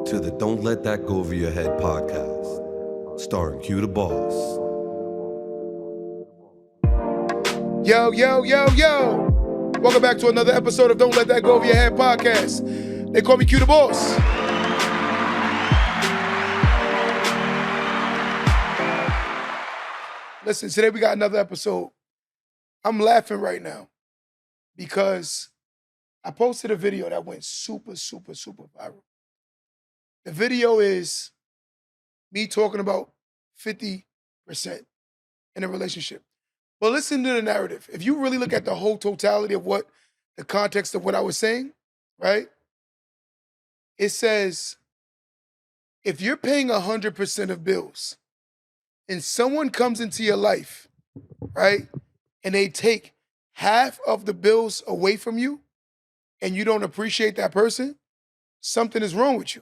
to the Don't Let That Go Over Your Head podcast, starring Q the Boss. Yo, yo, yo, yo. Welcome back to another episode of Don't Let That Go Over Your Head podcast. They call me Q the Boss. Listen, today we got another episode. I'm laughing right now because I posted a video that went super viral. The video is me talking about 50% in a relationship. But listen to the narrative. If you really look at the whole totality of what the context of what I was saying, right? It says, if you're paying 100% of bills and someone comes into your life, right, and they take half of the bills away from you and you don't appreciate that person, something is wrong with you.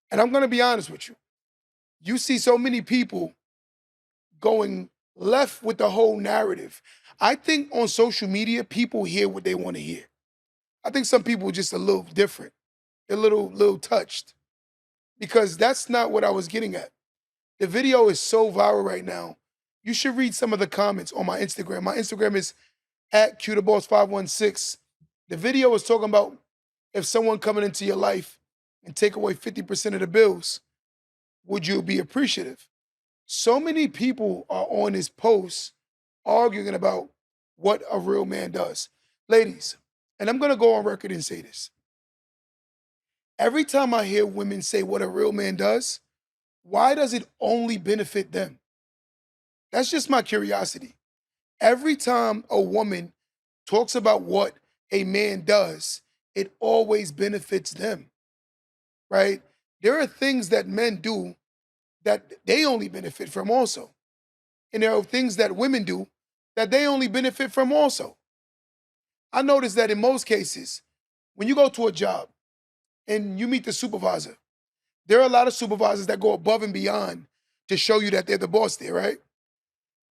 And I'm going to be honest with you. You see so many people going left with the whole narrative. I think on social media, people hear what they want to hear. I think some people are just a little different. They're a little touched because that's not what I was getting at. The video is so viral right now. You should read some of the comments on my Instagram. My Instagram is at QTheBoss516. The video is talking about if someone coming into your life and take away 50% of the bills, would you be appreciative? So many people are on this post arguing about what a real man does. Ladies, and I'm going to go on record and say this. Every time I hear women say what a real man does, why does it only benefit them? That's just my curiosity. Every time a woman talks about what a man does, it always benefits them, right? There are things that men do that they only benefit from also. And there are things that women do that they only benefit from also. I noticed that in most cases, when you go to a job and you meet the supervisor, there are a lot of supervisors that go above and beyond to show you that they're the boss there, right?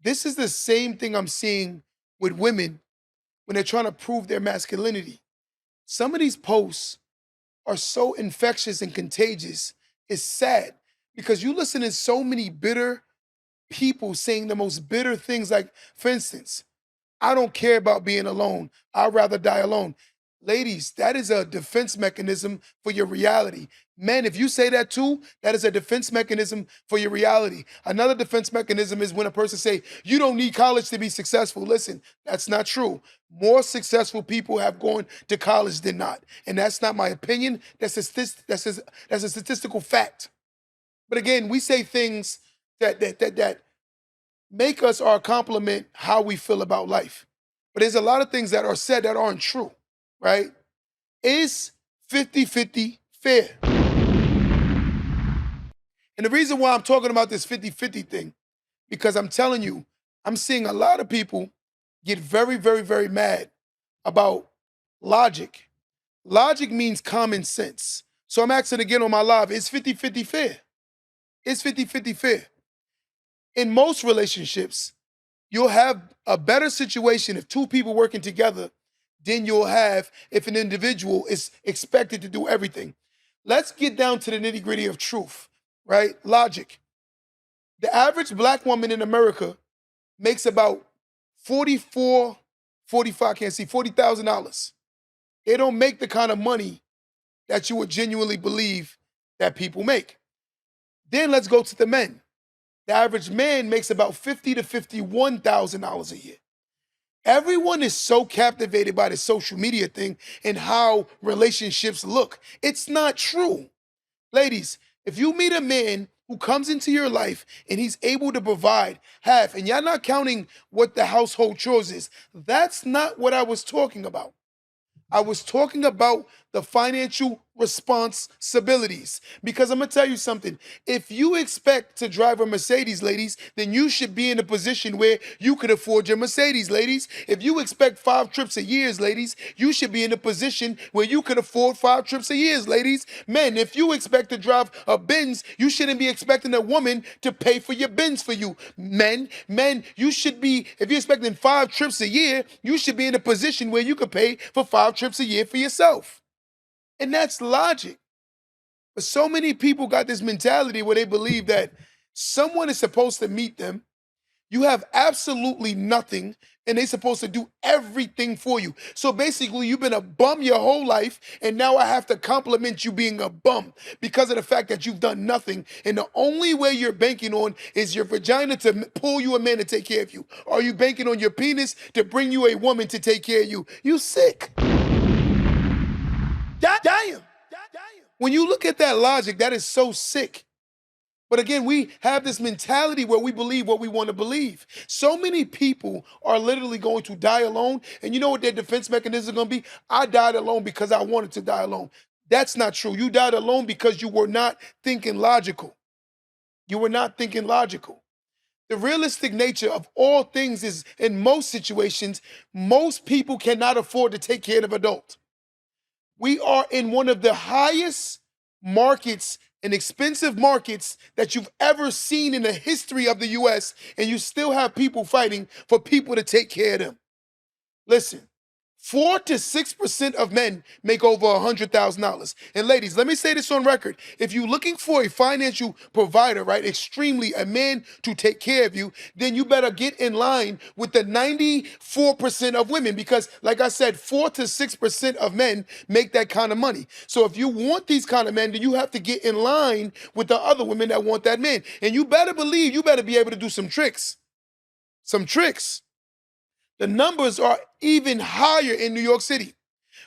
This is the same thing I'm seeing with women when they're trying to prove their masculinity. Some of these posts are so infectious and contagious, it's sad. Because you listen to so many bitter people saying the most bitter things, like, for instance, I don't care about being alone. I'd rather die alone. Ladies, that is a defense mechanism for your reality. Men, if you say that too, that is a defense mechanism for your reality. Another defense mechanism is when a person say, you don't need college to be successful. Listen, that's not true. More successful people have gone to college than not. And that's not my opinion. That's a statistical fact. But again, we say things that make us or compliment how we feel about life. But there's a lot of things that are said that aren't true, right? Is 50-50 fair? And the reason why I'm talking about this 50-50 thing, because I'm telling you, I'm seeing a lot of people get very mad about logic. Logic means common sense. So I'm asking again on my live, is 50-50 fair? It's 50-50 fair. In most relationships, you'll have a better situation if two people working together than you'll have if an individual is expected to do everything. Let's get down to the nitty-gritty of truth, right? Logic. The average black woman in America makes about $40,000. They don't make the kind of money that you would genuinely believe that people make. Then let's go to the men. The average man makes about $50,000 to $51,000 a year. Everyone is so captivated by the social media thing and how relationships look. It's not true. Ladies, if you meet a man who comes into your life and he's able to provide half, and you're not counting what the household chores is, that's not what I was talking about. I was talking about the financial responsibilities. Because I'm going to tell you something. If you expect to drive a Mercedes, ladies, then you should be in a position where you could afford your Mercedes, ladies. If you expect 5 trips a year, ladies, you should be in a position where you could afford 5 trips a year, ladies. Men, if you expect to drive a Benz, you shouldn't be expecting a woman to pay for your Benz for you. Men, you should be, if you're expecting 5 trips a year, you should be in a position where you could pay for 5 trips a year for yourself. And that's logic. But so many people got this mentality where they believe that someone is supposed to meet them. You have absolutely nothing, and they're supposed to do everything for you. So basically, you've been a bum your whole life, and now I have to compliment you being a bum because of the fact that you've done nothing. And the only way you're banking on is your vagina to pull you a man to take care of you. Are you banking on your penis to bring you a woman to take care of you? You sick. Damn. When you look at that logic, that is so sick. But again, we have this mentality where we believe what we want to believe. So many people are literally going to die alone. And you know what their defense mechanism is going to be? I died alone because I wanted to die alone. That's not true. You died alone because you were not thinking logical. You were not thinking logical. The realistic nature of all things is, in most situations, most people cannot afford to take care of an adult. We are in one of the highest markets and expensive markets that you've ever seen in the history of the US, and you still have people fighting for people to take care of them. Listen, 4 to 6% of men make over $100,000. And ladies, let me say this on record. If you're looking for a financial provider, right, extremely a man to take care of you, then you better get in line with the 94% of women because, like I said, 4 to 6% of men make that kind of money. So if you want these kind of men, then you have to get in line with the other women that want that man. And you better believe you better be able to do some tricks. Some tricks. The numbers are even higher in New York City.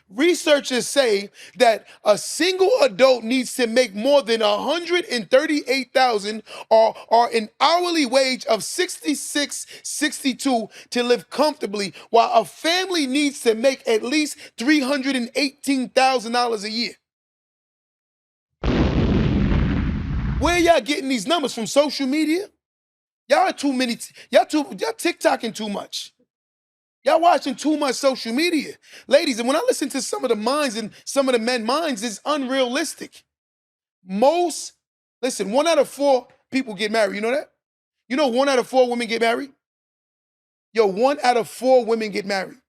Researchers say that a single adult needs to make more than $138,000 or an hourly wage of $66.62 to live comfortably, while a family needs to make at least $318,000 a year. Where y'all getting these numbers from? Social media? Y'all TikToking too much. Y'all watching too much social media. Ladies, and when I listen to some of the minds and some of the men minds, it's unrealistic. Listen, 1 out of 4 people get married. You know that? You know 1 out of 4 women get married? Yo, 1 out of 4 women get married.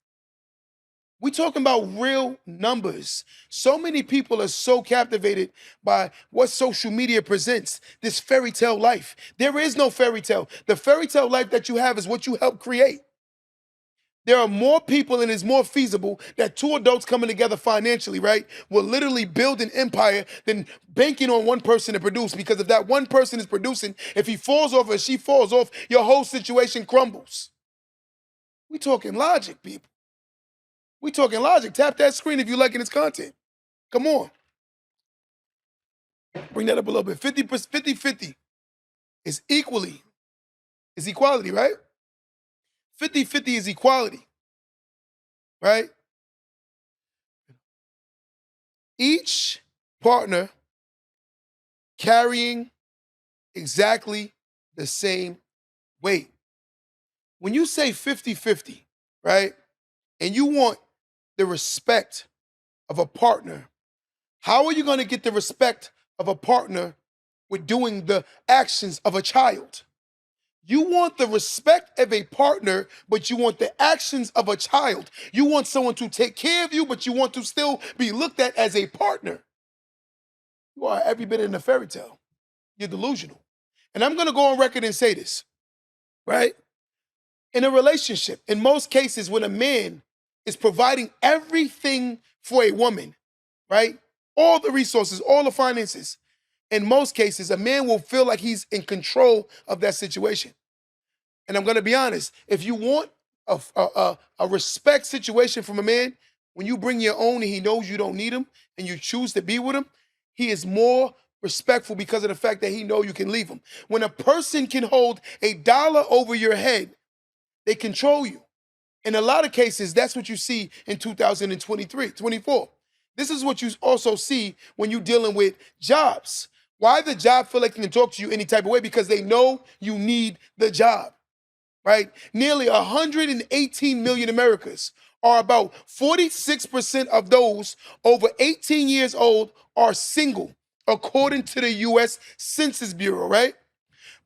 We talking about real numbers. So many people are so captivated by what social media presents, this fairy tale life. There is no fairy tale. The fairy tale life that you have is what you help create. There are more people, and it's more feasible that 2 adults coming together financially, right, will literally build an empire than banking on one person to produce. Because if that one person is producing, if he falls off or she falls off, your whole situation crumbles. We talking logic, people. We talking logic. Tap that screen if you're liking this content. Come on. Bring that up a little bit. 50-50 is equality, right? 50-50 is equality, right? Each partner carrying exactly the same weight. When you say 50-50, right, and you want the respect of a partner, how are you going to get the respect of a partner with doing the actions of a child? You want the respect of a partner, but you want the actions of a child. You want someone to take care of you, but you want to still be looked at as a partner. You are every bit in a fairy tale. You're delusional. And I'm going to go on record and say this, right? In a relationship, in most cases, when a man is providing everything for a woman, right? All the resources, all the finances, in most cases, a man will feel like he's in control of that situation. And I'm going to be honest, if you want a respect situation from a man, when you bring your own and he knows you don't need him and you choose to be with him, he is more respectful because of the fact that he knows you can leave him. When a person can hold $1 over your head, they control you. In a lot of cases, that's what you see in 2023, 24. This is what you also see when you're dealing with jobs. Why the job feel like they can talk to you any type of way? Because they know you need the job, right? Nearly 118 million Americans, or about 46% of those over 18 years old, are single, according to the U.S. Census Bureau, right?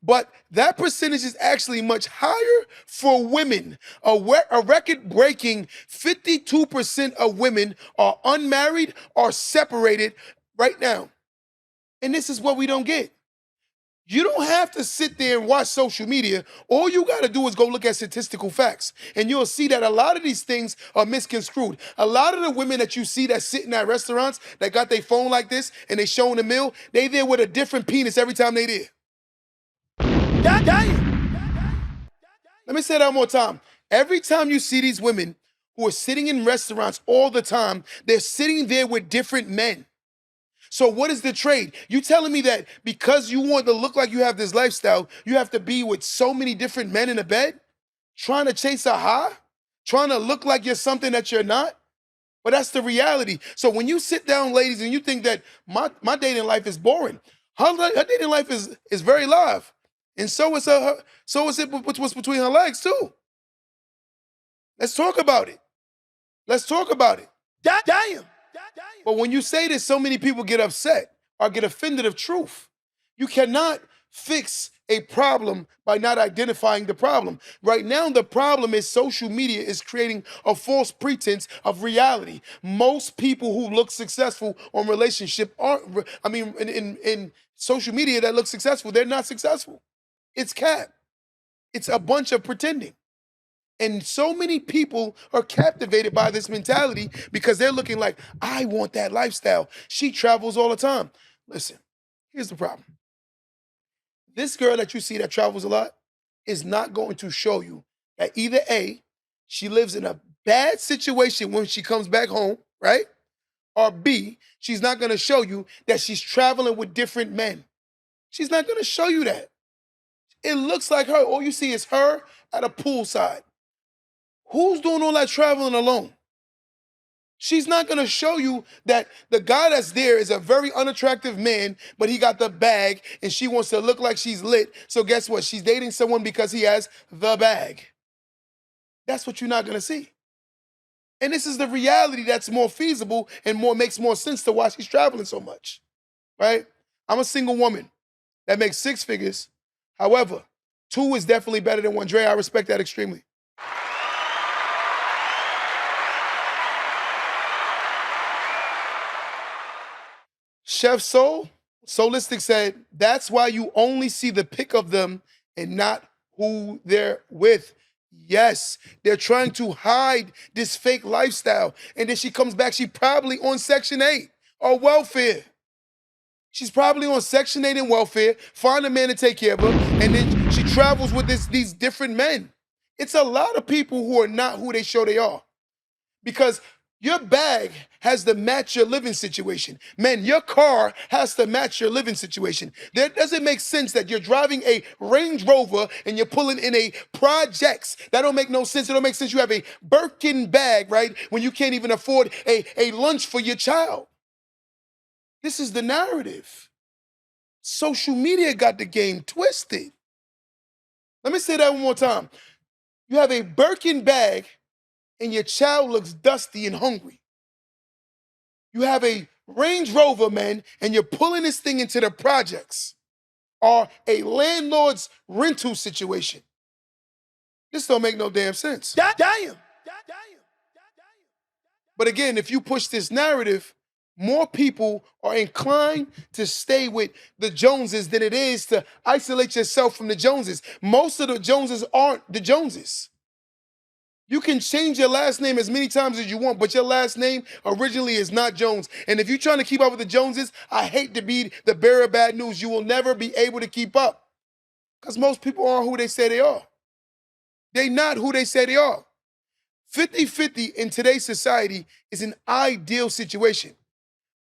But that percentage is actually much higher for women. A record-breaking 52% of women are unmarried or separated right now. And this is what we don't get. You don't have to sit there and watch social media. All you got to do is go look at statistical facts. And you'll see that a lot of these things are misconstrued. A lot of the women that you see that sitting at restaurants that got their phone like this and they showing the meal, they there with a different penis every time they there. God damn. Let me say that one more time. Every time you see these women who are sitting in restaurants all the time, they're sitting there with different men. So what is the trade? You telling me that because you want to look like you have this lifestyle, you have to be with so many different men in a bed? Trying to chase a high? Trying to look like you're something that you're not? But that's the reality. So when you sit down, ladies, and you think that my dating life is boring, her dating life is very live. And so is it what's between her legs too. Let's talk about it. Let's talk about it. Damn. But when you say this, so many people get upset or get offended of truth. You cannot fix a problem by not identifying the problem. Right now, the problem is social media is creating a false pretense of reality. Most people who look successful on relationship aren't, in social media that look successful, they're not successful. It's cap. It's a bunch of pretending. And so many people are captivated by this mentality because they're looking like, I want that lifestyle. She travels all the time. Listen, here's the problem. This girl that you see that travels a lot is not going to show you that either A, she lives in a bad situation when she comes back home, right? Or B, she's not going to show you that she's traveling with different men. She's not going to show you that. It looks like her. All you see is her at a poolside. Who's doing all that traveling alone? She's not going to show you that the guy that's there is a very unattractive man, but he got the bag and she wants to look like she's lit. So guess what? She's dating someone because he has the bag. That's what you're not going to see. And this is the reality that's more feasible and makes more sense to why she's traveling so much, right? I'm a single woman that makes 6 figures. However, 2 is definitely better than 1. Dre, I respect that extremely. Chef Soulistic said, that's why you only see the pic of them and not who they're with. Yes, they're trying to hide this fake lifestyle. And then she comes back, she probably on Section 8 or welfare. She's probably on Section 8 and welfare, find a man to take care of her, and then she travels with these different men. It's a lot of people who are not who they show they are. Because your bag has to match your living situation. Man, your car has to match your living situation. There doesn't make sense that you're driving a Range Rover and you're pulling in a Projects. That don't make no sense. It don't make sense you have a Birkin bag, right, when you can't even afford a lunch for your child. This is the narrative. Social media got the game twisted. Let me say that one more time. You have a Birkin bag and your child looks dusty and hungry. You have a Range Rover, man, and you're pulling this thing into the projects or a landlord's rental situation. This don't make no damn sense. Damn. But again, if you push this narrative, more people are inclined to stay with the Joneses than it is to isolate yourself from the Joneses. Most of the Joneses aren't the Joneses. You can change your last name as many times as you want, but your last name originally is not Jones. And if you're trying to keep up with the Joneses, I hate to be the bearer of bad news. You will never be able to keep up because most people aren't who they say they are. They're not who they say they are. 50-50 in today's society is an ideal situation.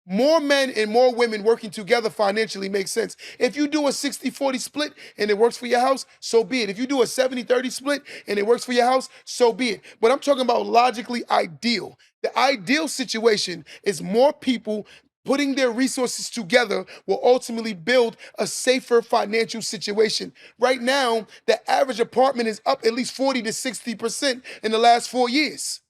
More men and more women working together financially makes sense. If you do a 60-40 split and it works for your house, so be it. If you do a 70-30 split and it works for your house, so be it. But I'm talking about logically ideal. The ideal situation is more people putting their resources together will ultimately build a safer financial situation. Right now, the average apartment is up at least 40 to 60% in the last 4 years.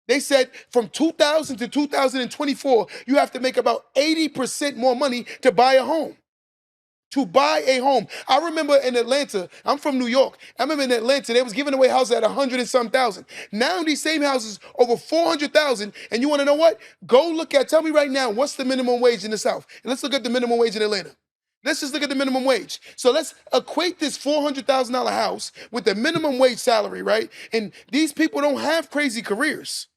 They said from 2000 to 2024, you have to make about 80% more money to buy a home. to buy a home. I remember in Atlanta, I'm from New York. I remember in Atlanta, they was giving away houses at 100 and some thousand. Now these same houses over 400,000. And you want to know what? Tell me right now, what's the minimum wage in the South? And let's look at the minimum wage in Atlanta. Let's just look at the minimum wage. So let's equate this $400,000 house with the minimum wage salary, right? And these people don't have crazy careers.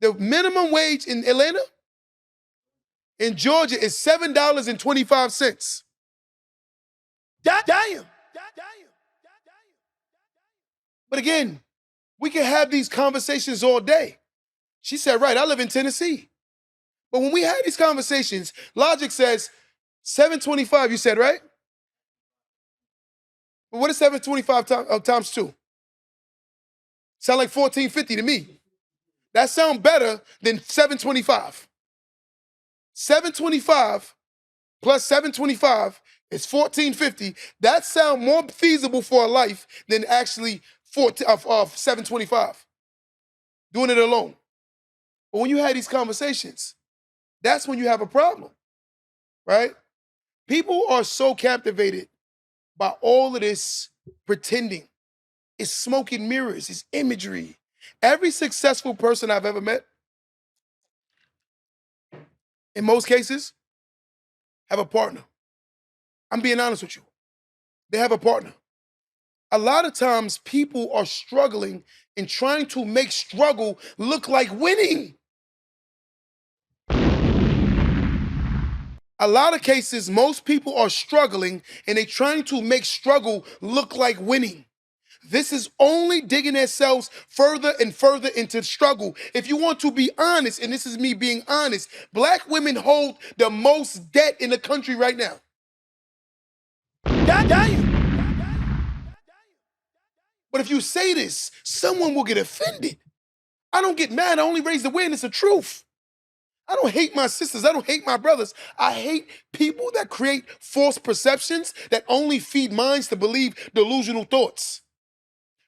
The minimum wage in Atlanta, in Georgia, is $7.25. Damn. But again, we can have these conversations all day. She said, right, I live in Tennessee. But when we had these conversations, logic says 725, you said, right? But what is 725 times 2? Sound like 1450 to me. That sounds better than 725. 725 plus 725 is 1450. That sounds more feasible for a life than actually 725. Doing it alone. But when you have these conversations, that's when you have a problem, right? People are so captivated by all of this pretending. It's smoke and mirrors, it's imagery. Every successful person I've ever met, in most cases, have a partner. I'm being honest with you. They have a partner. A lot of times people are struggling and trying to make struggle look like winning. A lot of cases, most people are struggling and they're trying to make struggle look like winning. This is only digging themselves further and further into struggle. If you want to be honest, and this is me being honest, black women hold the most debt in the country right now. But if you say this, someone will get offended. I don't get mad. I only raise the awareness of truth. I don't hate my sisters. I don't hate my brothers. I hate people that create false perceptions that only feed minds to believe delusional thoughts.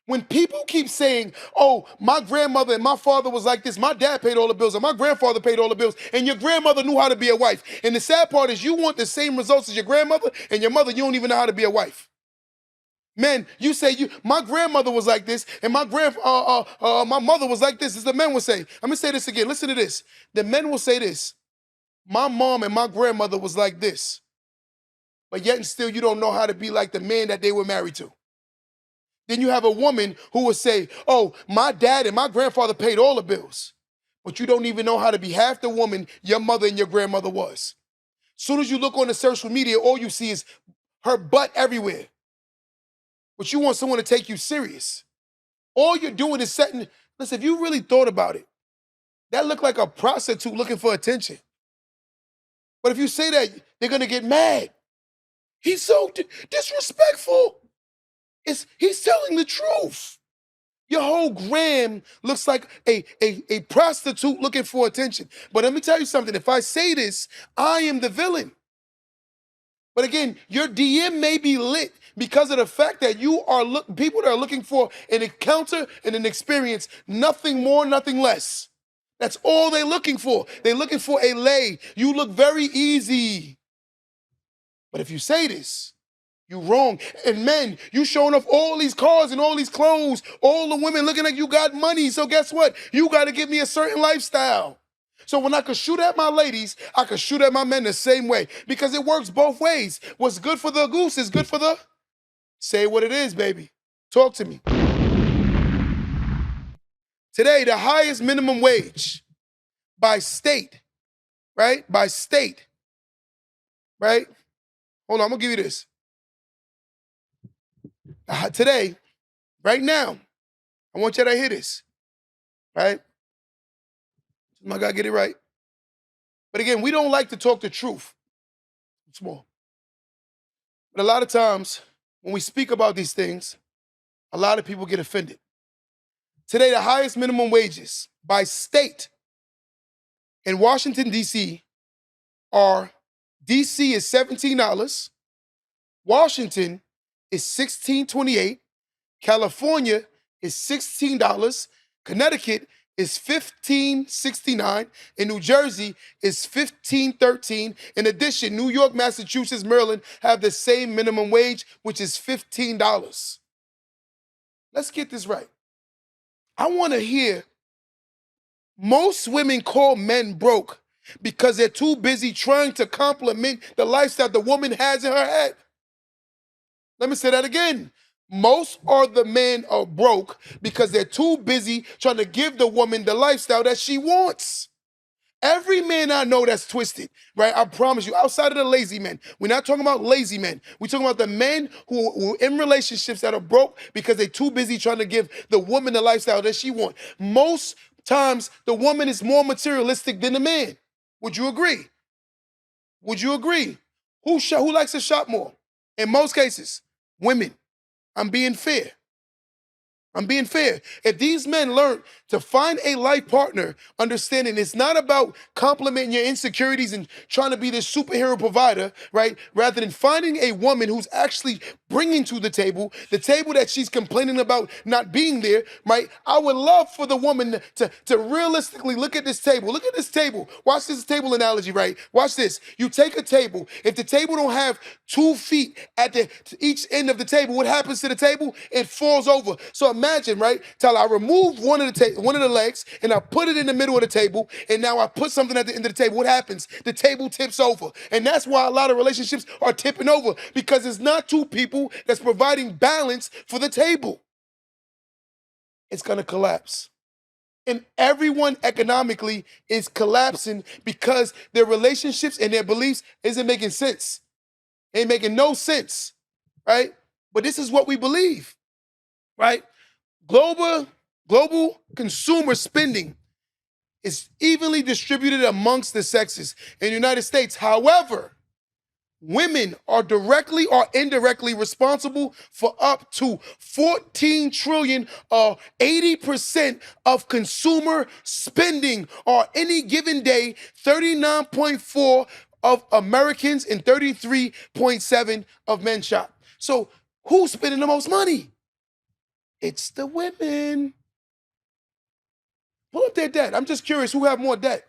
When people keep saying, oh, my grandmother and my father was like this, my dad paid all the bills, and my grandfather paid all the bills, and your grandmother knew how to be a wife. And the sad part is you want the same results as your grandmother, and your mother, you don't even know how to be a wife. Men, you say, my grandmother was like this, and my mother was like this, as the men will say. I'm gonna say this again, listen to this. The men will say this, my mom and my grandmother was like this, but yet and still you don't know how to be like the man that they were married to. Then you have a woman who will say, oh, my dad and my grandfather paid all the bills, but you don't even know how to be half the woman your mother and your grandmother was. Soon as you look on the social media, all you see is her butt everywhere. But you want someone to take you serious. All you're doing is setting, listen, if you really thought about it, that looked like a prostitute looking for attention. But if you say that, they're gonna get mad. He's so disrespectful. He's telling the truth. Your whole gram looks like a prostitute looking for attention. But let me tell you something. If I say this, I am the villain. But again, your DM may be lit because of the fact that you are people that are looking for an encounter and an experience, nothing more, nothing less. That's all they're looking for. They're looking for a lay. You look very easy. But if you say this, you're wrong. And men, you showing off all these cars and all these clothes, all the women looking like you got money. So guess what? You got to give me a certain lifestyle. So when I could shoot at my ladies, I could shoot at my men the same way because it works both ways. What's good for the goose is good for the... Say what it is, baby. Talk to me. Today, the highest minimum wage by state, right? By state, right? Hold on, I'm going to give you this. Today, right now, I want you to hear this, right? I gotta get it right. But again, we don't like to talk the truth. It's small. But a lot of times, when we speak about these things, a lot of people get offended. Today, the highest minimum wages by state in Washington, D.C. are, D.C. is $17, Washington is $16.28, California is $16, Connecticut is $15.69. In New Jersey, is $15.13. In addition, New York, Massachusetts, Maryland have the same minimum wage, which is $15. Let's get this right. I want to hear most women call men broke because they're too busy trying to compliment the lifestyle the woman has in her head. Let me say that again. Most of the men are broke because they're too busy trying to give the woman the lifestyle that she wants. Every man I know that's twisted, right? I promise you, outside of the lazy men, we're not talking about lazy men. We're talking about the men who are in relationships that are broke because they're too busy trying to give the woman the lifestyle that she wants. Most times, the woman is more materialistic than the man. Would you agree? Would you agree? Who likes to shop more? In most cases, women. I'm being fair. I'm being fair. If these men learn to find a life partner, understanding it's not about complimenting your insecurities and trying to be this superhero provider, right? Rather than finding a woman who's actually bringing to the table that she's complaining about not being there, right? I would love for the woman to realistically look at this table. Look at this table. Watch this table analogy, right? Watch this. You take a table. If the table don't have 2 feet at each end of the table, what happens to the table? It falls over. So imagine, right? Till I remove one of the legs and I put it in the middle of the table, and now I put something at the end of the table. What happens? The table tips over. And that's why a lot of relationships are tipping over, because it's not 2 people that's providing balance for the table. It's going to collapse. And everyone economically is collapsing because their relationships and their beliefs isn't making sense. Ain't making no sense, right? But this is what we believe, right? Global consumer spending is evenly distributed amongst the sexes in the United States. However, women are directly or indirectly responsible for up to 14 trillion or 80% of consumer spending on any given day, 39.4 of Americans and 33.7 of men shop. So who's spending the most money? It's the women. Pull up their debt. I'm just curious, who have more debt?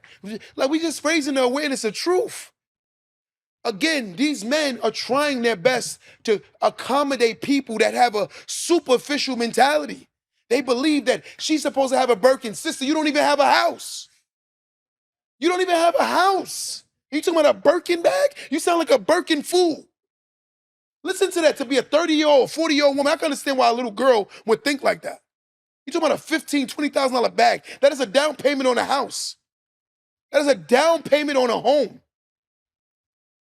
Like, we just raising the awareness of truth. Again, these men are trying their best to accommodate people that have a superficial mentality. They believe that she's supposed to have a Birkin. Sister, you don't even have a house. You don't even have a house. You talking about a Birkin bag? You sound like a Birkin fool. Listen to that. To be a 30-year-old, 40-year-old woman, I can understand why a little girl would think like that. You talking about a $15,000, $20,000 bag. That is a down payment on a house. That is a down payment on a home.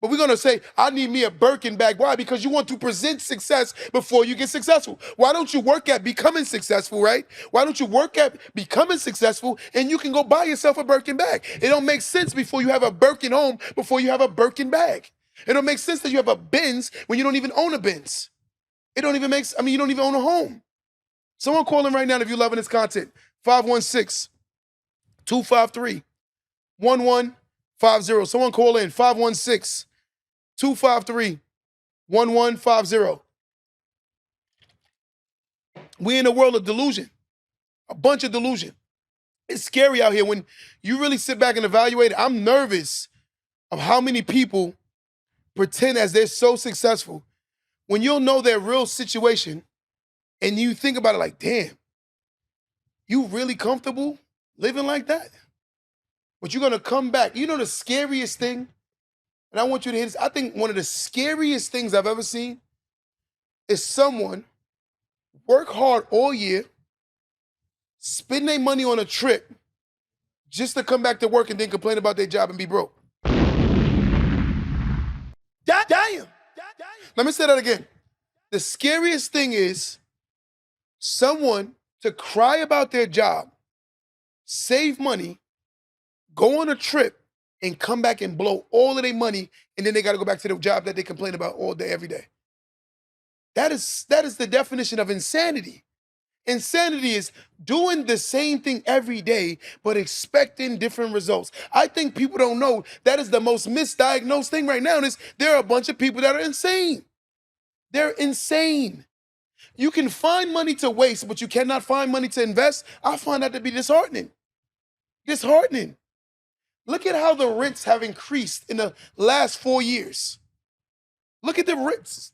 But we're going to say, I need me a Birkin bag. Why? Because you want to present success before you get successful. Why don't you work at becoming successful, right? Why don't you work at becoming successful and you can go buy yourself a Birkin bag? It don't make sense before you have a Birkin home, before you have a Birkin bag. It don't make sense that you have a Benz when you don't even own a Benz. It don't even make, you don't even own a home. Someone call in right now if you're loving this content. 516-253-1150. Someone call in, 516-253-1150. We in a world of delusion, a bunch of delusion. It's scary out here when you really sit back and evaluate it. I'm nervous of how many people pretend as they're so successful when you'll know their real situation and you think about it like, damn, you really comfortable living like that? But you're going to come back. You know the scariest thing? And I want you to hear this. I think one of the scariest things I've ever seen is someone work hard all year, spend their money on a trip just to come back to work and then complain about their job and be broke. Damn. Let me say that again. The scariest thing is someone to cry about their job, save money, go on a trip, and come back and blow all of their money, and then they got to go back to the job that they complain about all day, every day. That is the definition of insanity. Insanity is doing the same thing every day, but expecting different results. I think people don't know that is the most misdiagnosed thing right now. Is there are a bunch of people that are insane. They're insane. You can find money to waste, but you cannot find money to invest. I find that to be disheartening. disheartening. Look at how the rents have increased in the last 4 years. Look at the rents.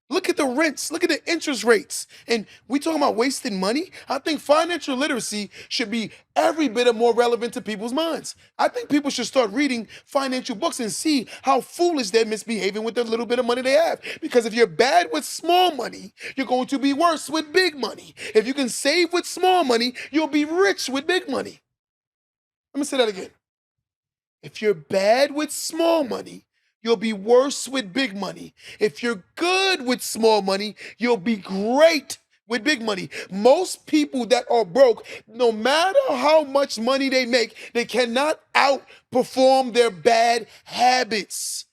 Look at the rents. Look at the interest rates. And we talking about wasting money? I think financial literacy should be every bit of more relevant to people's minds. I think people should start reading financial books and see how foolish they're misbehaving with the little bit of money they have. Because if you're bad with small money, you're going to be worse with big money. If you can save with small money, you'll be rich with big money. Let me say that again. If you're bad with small money, you'll be worse with big money. If you're good with small money, you'll be great with big money. Most people that are broke, no matter how much money they make, they cannot outperform their bad habits.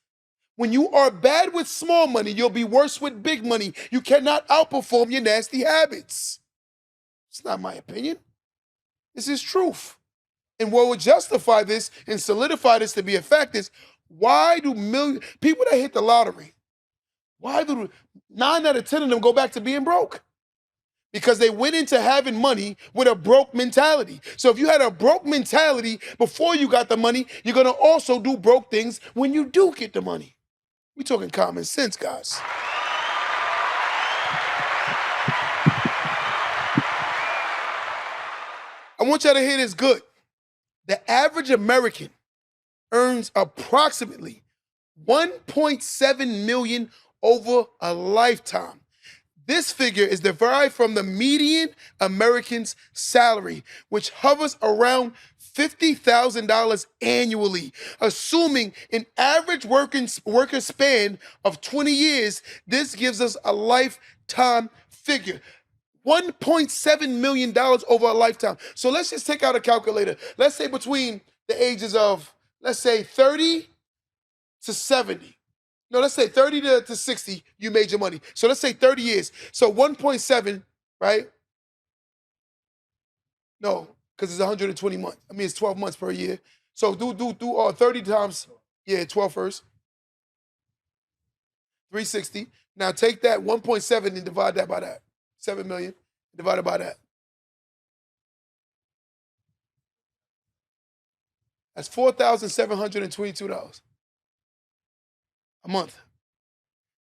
When you are bad with small money, you'll be worse with big money. You cannot outperform your nasty habits. It's not my opinion. This is truth. And what would justify this and solidify this to be a fact is, why do people that hit the lottery, why do 9 out of 10 of them go back to being broke? Because they went into having money with a broke mentality. So if you had a broke mentality before you got the money, you're going to also do broke things when you do get the money. We're talking common sense, guys. I want y'all to hear this good. The average American earns approximately $1.7 million over a lifetime. This figure is derived from the median American's salary, which hovers around $50,000 annually. Assuming an average worker span of 20 years, this gives us a lifetime figure. $1.7 million over a lifetime. So let's just take out a calculator. Let's say between the ages of, let's say 30 to 70. No, let's say 30 to 60, you made your money. So let's say 30 years. So 1.7, right? No, because it's 120 months. I mean, it's 12 months per year. So do 30 times, 12 first. 360. Now take that 1.7 and divide that by that. 7 million divided by that. That's $4,722 a month.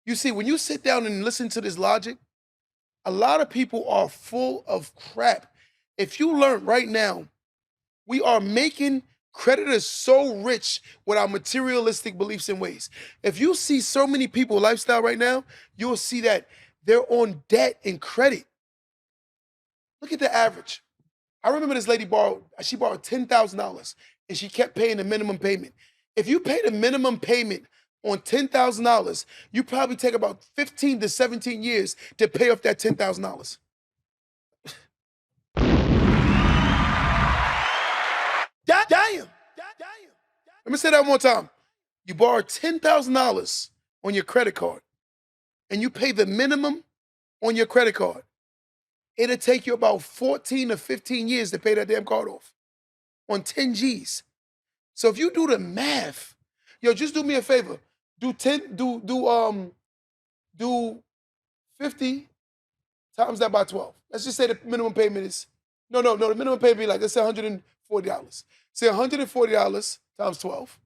You see, when you sit down and listen to this logic, a lot of people are full of crap. If you learn right now, we are making creditors so rich with our materialistic beliefs and ways. If you see so many people lifestyle right now, you'll see that they're on debt and credit. Look at the average. I remember this lady borrowed $10,000 and she kept paying the minimum payment. If you pay the minimum payment on $10,000, you probably take about 15 to 17 years to pay off that $10,000. Damn. Let me say that one more time. You borrow $10,000 on your credit card and you pay the minimum on your credit card. It'll take you about 14 to 15 years to pay that damn card off on 10 G's. So if you do the math, just do me a favor. Do 50 times that by 12. Let's just say the minimum payment is, the minimum payment be like, let's say $140. Say $140 times 12.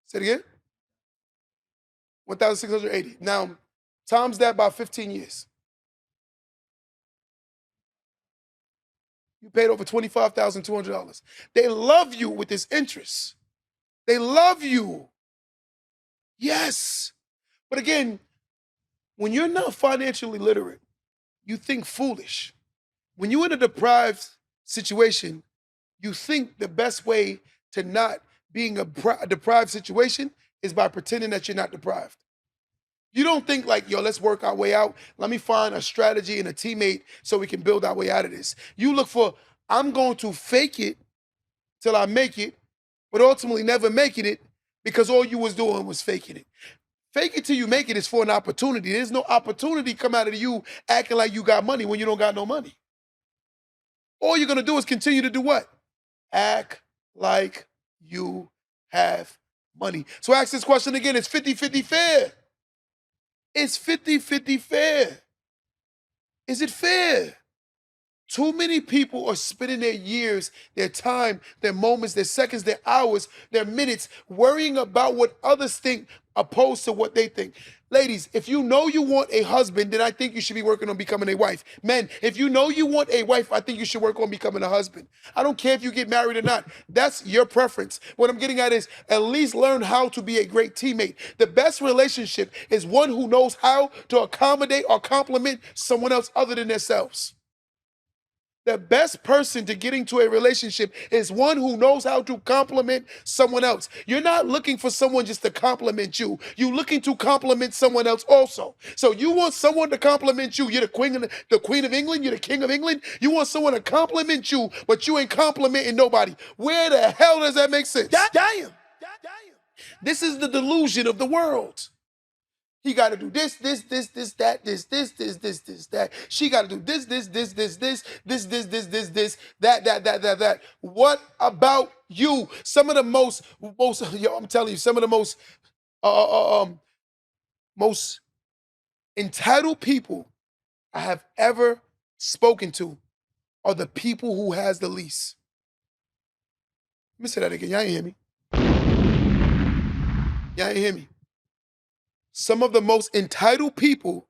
Say it again. 1,680. Now, times that by 15 years. You paid over $25,200. They love you with this interest. They love you. Yes. But again, when you're not financially literate, you think foolish. When you're in a deprived situation, you think the best way to not being a deprived situation is by pretending that you're not deprived. You don't think like, let's work our way out. Let me find a strategy and a teammate so we can build our way out of this. You look for, I'm going to fake it till I make it, but ultimately never making it because all you was doing was faking it. Fake it till you make it is for an opportunity. There's no opportunity come out of you acting like you got money when you don't got no money. All you're going to do is continue to do what? Act like you have money. So ask this question again. It's 50-50 fair. It's 50-50 fair. Is it fair? Too many people are spending their years, their time, their moments, their seconds, their hours, their minutes worrying about what others think opposed to what they think. Ladies, if you know you want a husband, then I think you should be working on becoming a wife. Men, if you know you want a wife, I think you should work on becoming a husband. I don't care if you get married or not. That's your preference. What I'm getting at is at least learn how to be a great teammate. The best relationship is one who knows how to accommodate or compliment someone else other than themselves. The best person to get into a relationship is one who knows how to compliment someone else. You're not looking for someone just to compliment you. You're looking to compliment someone else also. So you want someone to compliment you. You're the Queen of England. You're the King of England. You want someone to compliment you, but you ain't complimenting nobody. Where the hell does that make sense? Damn. This is the delusion of the world. He got to do this, that, that. She got to do this, that. What about you? Some of the most, I'm telling you, some of the most entitled people I have ever spoken to are the people who has the least. Let me say that again. Y'all ain't hear me. Y'all ain't hear me. Some of the most entitled people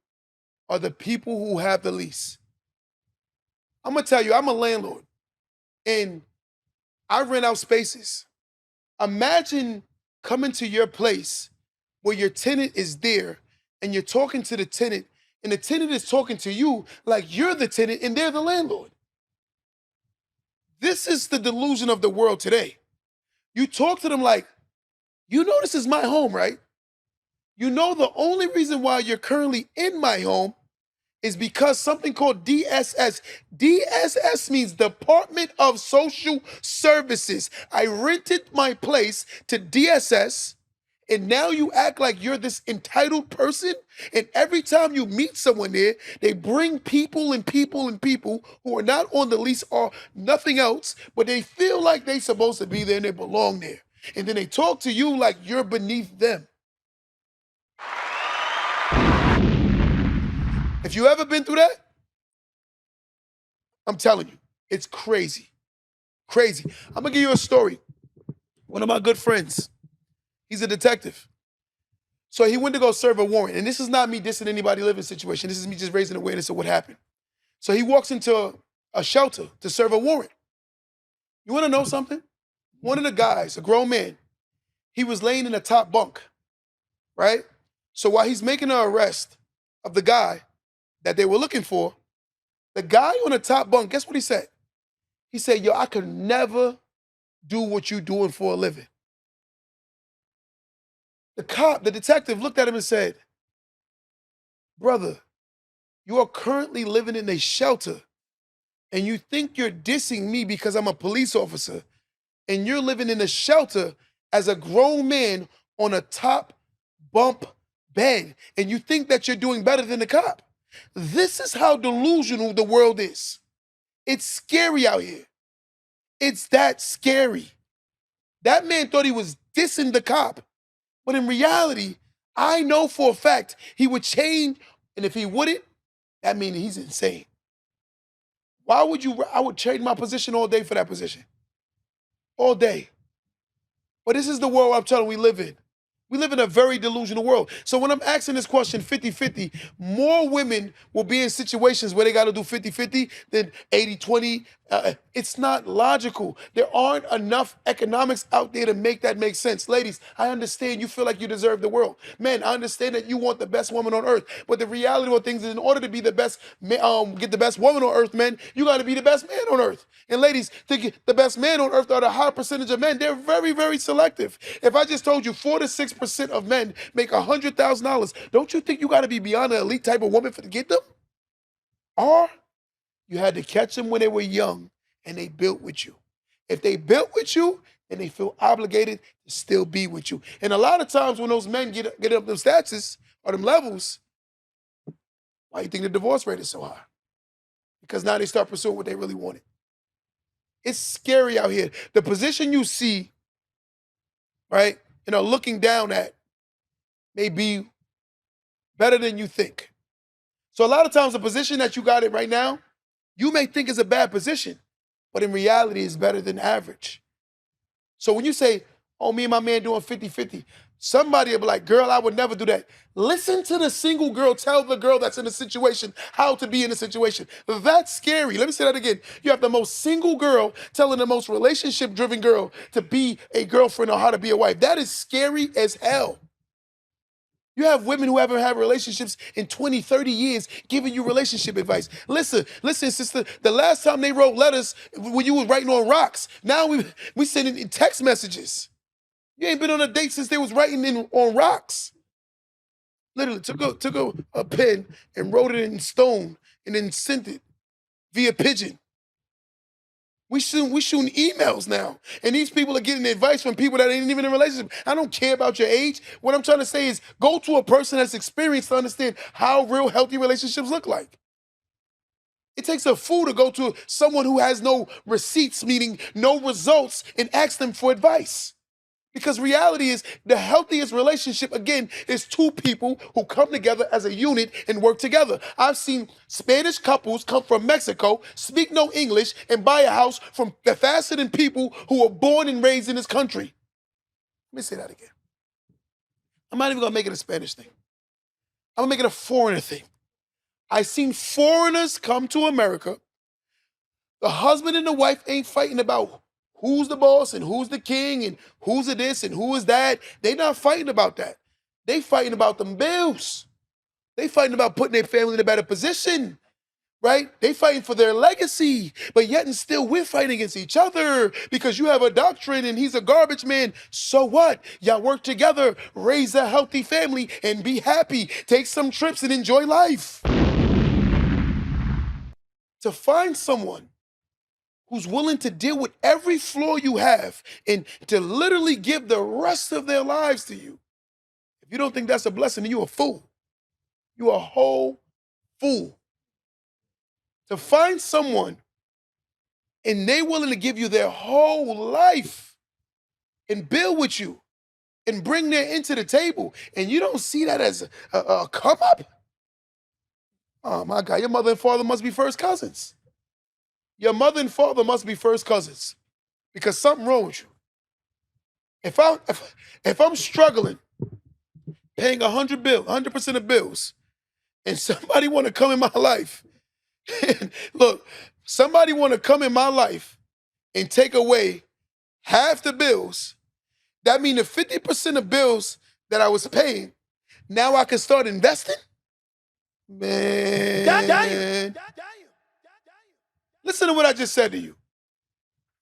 are the people who have the least. I'm going to tell you, I'm a landlord and I rent out spaces. Imagine coming to your place where your tenant is there and you're talking to the tenant and the tenant is talking to you like you're the tenant and they're the landlord. This is the delusion of the world today. You talk to them like, you know this is my home, right? You know the only reason why you're currently in my home is because something called DSS. DSS means Department of Social Services. I rented my place to DSS, and now you act like you're this entitled person. And every time you meet someone there, they bring people who are not on the lease or nothing else, but they feel like they're supposed to be there and they belong there. And then they talk to you like you're beneath them. If you ever been through that, I'm telling you, it's crazy. Crazy. I'm going to give you a story. One of my good friends, he's a detective. So he went to go serve a warrant. And this is not me dissing anybody living situation. This is me just raising awareness of what happened. So he walks into a shelter to serve a warrant. You want to know something? One of the guys, a grown man, he was laying in a top bunk, right? So while he's making an arrest of the guy that they were looking for, the guy on the top bunk, guess what he said? He said, yo, I could never do what you doing for a living. The detective looked at him and said, brother, you are currently living in a shelter and you think you're dissing me because I'm a police officer and you're living in a shelter as a grown man on a top bump bed and you think that you're doing better than the cop. This is how delusional the world is. It's scary out here. It's that scary. That man thought he was dissing the cop, but in reality, I know for a fact he would change, and if he wouldn't, that means he's insane. Why would you? I would trade my position all day for that position. All day. But this is the world I'm telling you we live in. We live in a very delusional world. So when I'm asking this question 50-50, more women will be in situations where they got to do 50-50 than 80-20. It's not logical. There aren't enough economics out there to make that make sense. Ladies, I understand you feel like you deserve the world. Men, I understand that you want the best woman on earth. But the reality of things is in order to be the best, get the best woman on earth, men, you got to be the best man on earth. And ladies, to get the best man on earth are the high percentage of men. They're very, very selective. If I just told you 4 to 6% of men make $100,000, don't you think you got to be beyond an elite type of woman to get them? Or you had to catch them when they were young and they built with you. If they built with you, then they feel obligated to still be with you. And a lot of times when those men get up them statuses or them levels, why do you think the divorce rate is so high? Because now they start pursuing what they really wanted. It's scary out here. The position you see, right, looking down at may be better than you think. So a lot of times the position that you got it right now you may think it's a bad position, but in reality, it's better than average. So when you say, oh, me and my man doing 50-50, somebody will be like, girl, I would never do that. Listen to the single girl tell the girl that's in a situation how to be in a situation. That's scary. Let me say that again. You have the most single girl telling the most relationship-driven girl to be a girlfriend or how to be a wife. That is scary as hell. You have women who haven't had relationships in 20, 30 years giving you relationship advice. Listen, sister, the last time they wrote letters when you was writing on rocks, now we sending text messages. You ain't been on a date since they was writing on rocks. Literally took a pen and wrote it in stone and then sent it via pigeon. We shooting emails now. And these people are getting advice from people that ain't even in a relationship. I don't care about your age. What I'm trying to say is go to a person that's experienced to understand how real healthy relationships look like. It takes a fool to go to someone who has no receipts, meaning no results, and ask them for advice. Because reality is the healthiest relationship, again, is two people who come together as a unit and work together. I've seen Spanish couples come from Mexico, speak no English, and buy a house from faster than people who were born and raised in this country. Let me say that again. I'm not even going to make it a Spanish thing. I'm going to make it a foreigner thing. I've seen foreigners come to America. The husband and the wife ain't fighting about who's the boss and who's the king and who's the this and who is that. They not fighting about that. They fighting about them bills. They fighting about putting their family in a better position, right? They fighting for their legacy, but yet and still we're fighting against each other because you have a doctrine and he's a garbage man. So what? Y'all work together, raise a healthy family and be happy. Take some trips and enjoy life. To find someone who's willing to deal with every flaw you have and to literally give the rest of their lives to you. If you don't think that's a blessing, then you're a fool. You're a whole fool. To find someone and they willing to give you their whole life and build with you and bring their into the table, and you don't see that as a come up? Oh my God, your mother and father must be first cousins. Your mother and father must be first cousins because something wrong with you. If I'm struggling, paying 100% of bills, and somebody want to come in my life, and look, somebody want to come in my life and take away half the bills, that means the 50% of bills that I was paying, now I can start investing? Man. Listen to what I just said to you.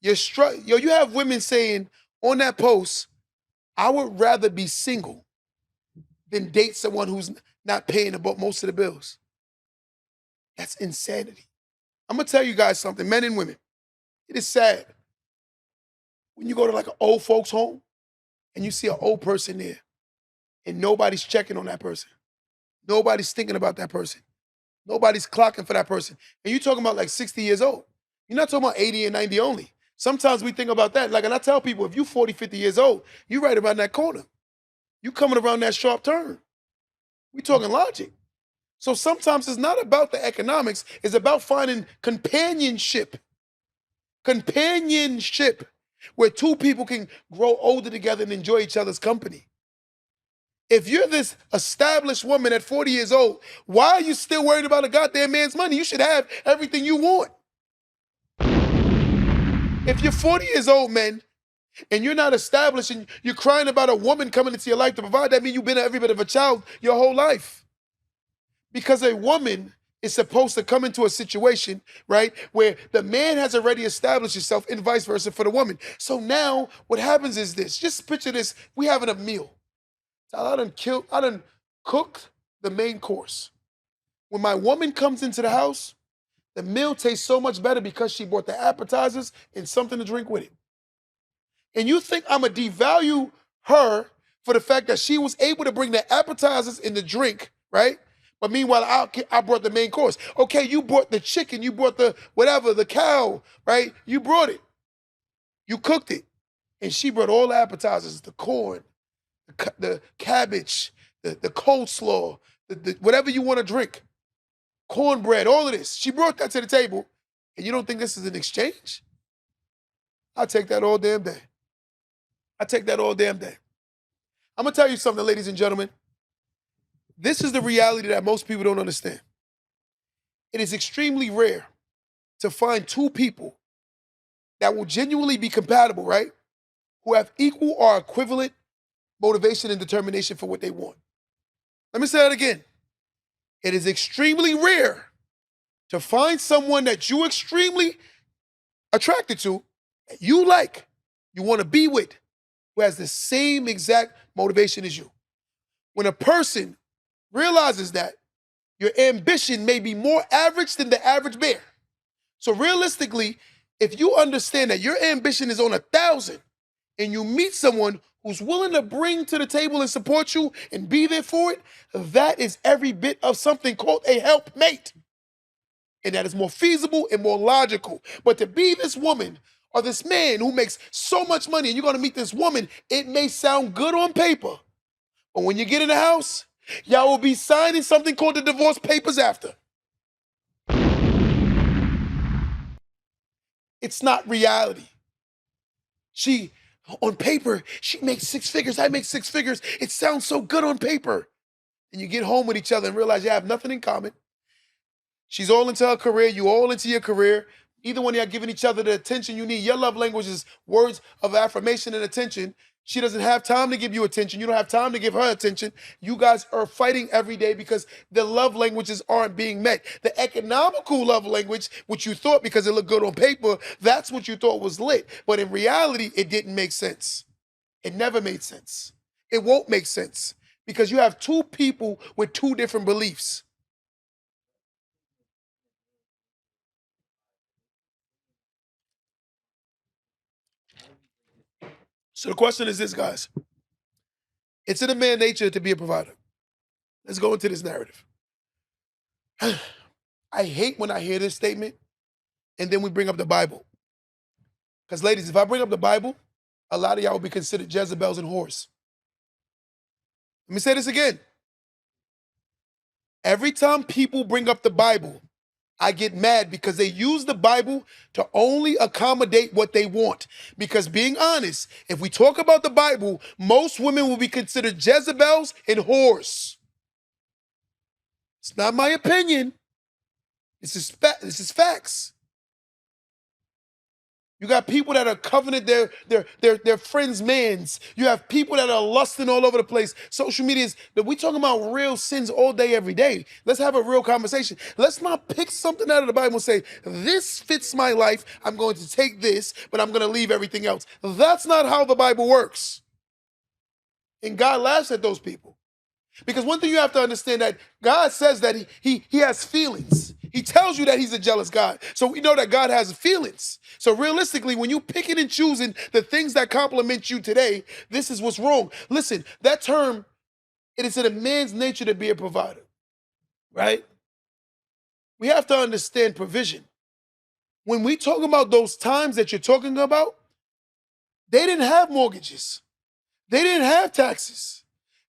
You have women saying on that post, I would rather be single than date someone who's not paying about most of the bills. That's insanity. I'm going to tell you guys something, men and women. It is sad when you go to like an old folks home and you see an old person there and nobody's checking on that person. Nobody's thinking about that person. Nobody's clocking for that person. And you're talking about like 60 years old. You're not talking about 80 and 90 only. Sometimes we think about that. Like, and I tell people, if you're 40, 50 years old, you're right around that corner. You coming around that sharp turn. We talking logic. So sometimes it's not about the economics. It's about finding companionship. Companionship, where two people can grow older together and enjoy each other's company. If you're this established woman at 40 years old, why are you still worried about a goddamn man's money? You should have everything you want. If you're 40 years old, man, and you're not established and you're crying about a woman coming into your life to provide, that means you've been every bit of a child your whole life. Because a woman is supposed to come into a situation, right, where the man has already established himself and vice versa for the woman. So now what happens is this. Just picture this. We having a meal. I done cooked the main course. When my woman comes into the house, the meal tastes so much better because she brought the appetizers and something to drink with it. And you think I'm going to devalue her for the fact that she was able to bring the appetizers and the drink, right? But meanwhile, I brought the main course. Okay, you brought the chicken, you brought the whatever, the cow, right? You brought it. You cooked it. And she brought all the appetizers, the corn, the cabbage, the coleslaw, the whatever you want to drink, cornbread, all of this. She brought that to the table, And you don't think this is an exchange? I'll take that all damn day. I take that all damn day. I'm gonna tell you something, ladies and gentlemen. This is the reality that most people don't understand. It is extremely rare to find two people that will genuinely be compatible, right? Who have equal or equivalent motivation and determination for what they want. Let me say that again. It is extremely rare to find someone that you're extremely attracted to, that you like, you want to be with, who has the same exact motivation as you. When a person realizes that your ambition may be more average than the average bear. So realistically, if you understand that your ambition is on 1,000 and you meet someone who's willing to bring to the table and support you and be there for it, that is every bit of something called a helpmate. And that is more feasible and more logical. But to be this woman or this man who makes so much money and you're going to meet this woman, it may sound good on paper. But when you get in the house, y'all will be signing something called the divorce papers after. It's not reality. On paper, she makes 6 figures, I make 6 figures. It sounds so good on paper. And you get home with each other and realize you have nothing in common. She's all into her career, you all into your career. Either one of y'all giving each other the attention you need. Your love language is words of affirmation and attention. She doesn't have time to give you attention. You don't have time to give her attention. You guys are fighting every day because the love languages aren't being met. The economical love language, which you thought because it looked good on paper, that's what you thought was lit. But in reality, it didn't make sense. It never made sense. It won't make sense because you have two people with two different beliefs. So the question is this, guys. It's in a man's nature to be a provider. Let's go into this narrative. I hate when I hear this statement and then we bring up the Bible. Because ladies, if I bring up the Bible, a lot of y'all will be considered Jezebels and whores. Let me say this again. Every time people bring up the Bible, I get mad because they use the Bible to only accommodate what they want. Because being honest, if we talk about the Bible, most women will be considered Jezebels and whores. It's not my opinion. This is facts. You got people that are covenant their friends' mans. You have people that are lusting all over the place. Social media is that we talking about real sins all day, every day. Let's have a real conversation. Let's not pick something out of the Bible and say, this fits my life. I'm going to take this, but I'm going to leave everything else. That's not how the Bible works. And God laughs at those people. Because one thing you have to understand that God says that he has feelings. He tells you that he's a jealous God. So we know that God has feelings. So realistically, when you picking and choosing the things that compliment you today, this is what's wrong. Listen, that term, it is in a man's nature to be a provider, right? We have to understand provision. When we talk about those times that you're talking about, they didn't have mortgages. They didn't have taxes.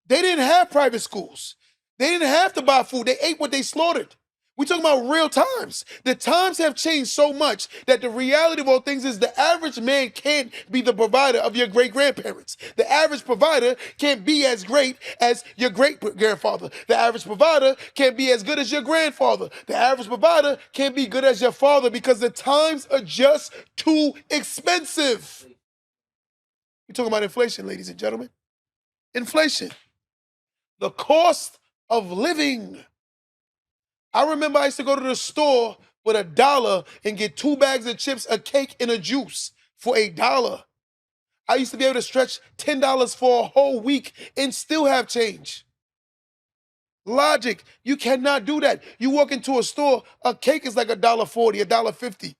They didn't have private schools. They didn't have to buy food. They ate what they slaughtered. We're talking about real times. The times have changed so much that the reality of all things is the average man can't be the provider of your great-grandparents. The average provider can't be as great as your great-grandfather. The average provider can't be as good as your grandfather. The average provider can't be good as your father because the times are just too expensive. We're talking about inflation, ladies and gentlemen. Inflation. The cost of living. I remember I used to go to the store with $1 and get 2 bags of chips, a cake, and a juice for $1. I used to be able to stretch $10 for a whole week and still have change. Logic, you cannot do that. You walk into a store, a cake is like $1.40, $1.50.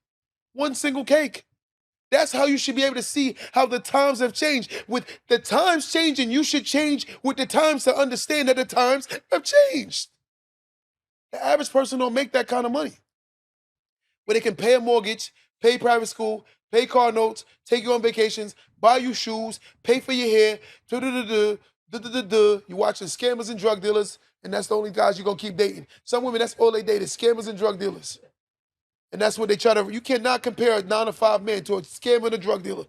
One single cake. That's how you should be able to see how the times have changed. With the times changing, you should change with the times to understand that the times have changed. The average person don't make that kind of money. But they can pay a mortgage, pay private school, pay car notes, take you on vacations, buy you shoes, pay for your hair, you're watching scammers and drug dealers, and that's the only guys you're going to keep dating. Some women, that's all they date is scammers and drug dealers. And that's what they try to, you cannot compare a 9-to-5 man to a scammer and a drug dealer.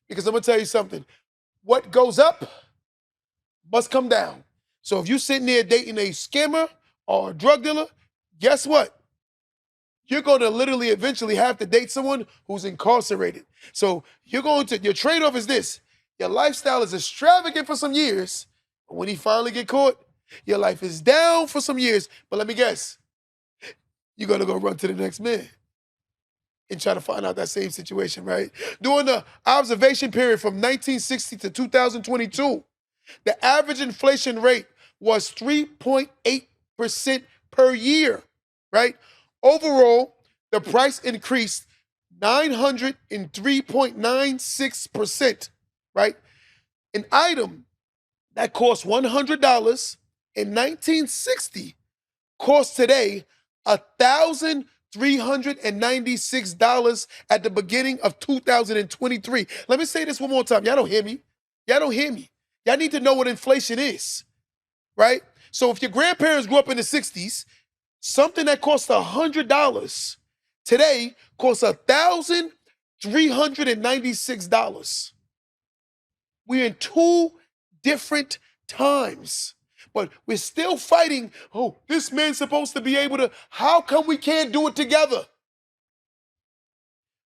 Because I'm going to tell you something. What goes up must come down. So if you're sitting there dating a scammer or a drug dealer, guess what? You're going to literally eventually have to date someone who's incarcerated. So your trade-off is this. Your lifestyle is extravagant for some years, but when he finally get caught, your life is down for some years. But let me guess, you're going to go run to the next man and try to find out that same situation, right? During the observation period from 1960 to 2022, the average inflation rate was 3.8% per year, right? Overall, the price increased 903.96%, right? An item that cost $100 in 1960 costs today $1,396 at the beginning of 2023. Let me say this one more time. Y'all don't hear me. Y'all don't hear me. Y'all need to know what inflation is, right? So if your grandparents grew up in the 60s, something that cost $100 today costs $1,396. We're in two different times, but we're still fighting. Oh, this man's supposed to be able to. How come we can't do it together?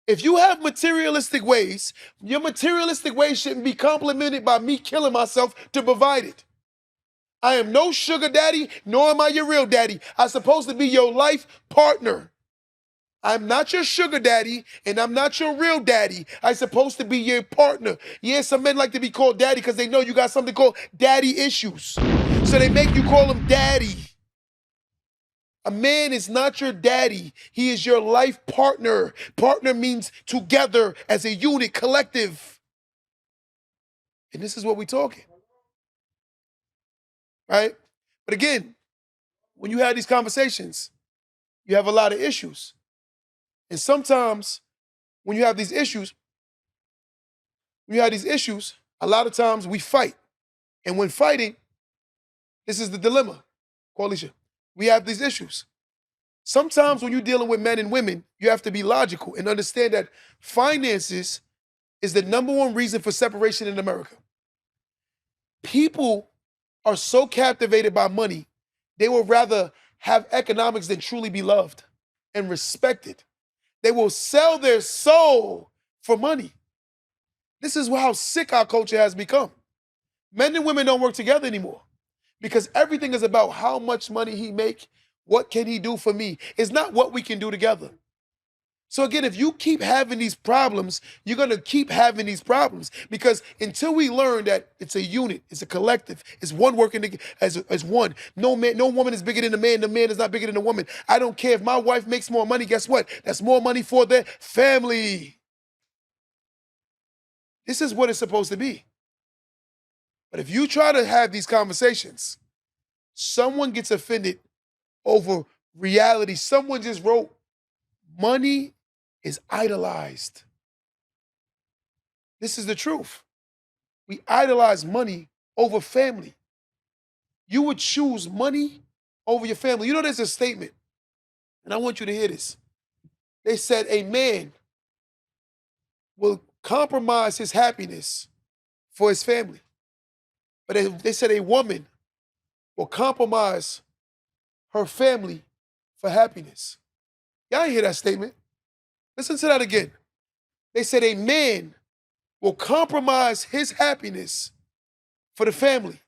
If you have materialistic ways, your materialistic ways shouldn't be complemented by me killing myself to provide it. I am no sugar daddy, nor am I your real daddy. I'm supposed to be your life partner. I'm not your sugar daddy, and I'm not your real daddy. I'm supposed to be your partner. Yeah, some men like to be called daddy because they know you got something called daddy issues. So they make you call him daddy. A man is not your daddy. He is your life partner. Partner means together as a unit, collective. And this is what we're talking. Right? But again, when you have these conversations, you have a lot of issues. And sometimes when you have these issues, a lot of times we fight. And when fighting, this is the dilemma, Qualisha. We have these issues. Sometimes when you're dealing with men and women, you have to be logical and understand that finances is the number one reason for separation in America. People are so captivated by money, they will rather have economics than truly be loved and respected. They will sell their soul for money. This is how sick our culture has become. Men and women don't work together anymore because everything is about how much money he make, what can he do for me. It's not what we can do together. So again, if you keep having these problems, you're going to keep having these problems because until we learn that it's a unit, it's a collective, it's one working as one. No man, no woman is bigger than the man is not bigger than the woman. I don't care if my wife makes more money, guess what? That's more money for their family. This is what it's supposed to be. But if you try to have these conversations, someone gets offended over reality. Someone just wrote, money is idolized. This is the truth. We idolize money over family. You would choose money over your family. You know, there's a statement, and I want you to hear this. They said a man will compromise his happiness for his family. But they said a woman will compromise her family for happiness. Y'all ain't hear that statement. Listen to that again. They said a man will compromise his happiness for the family.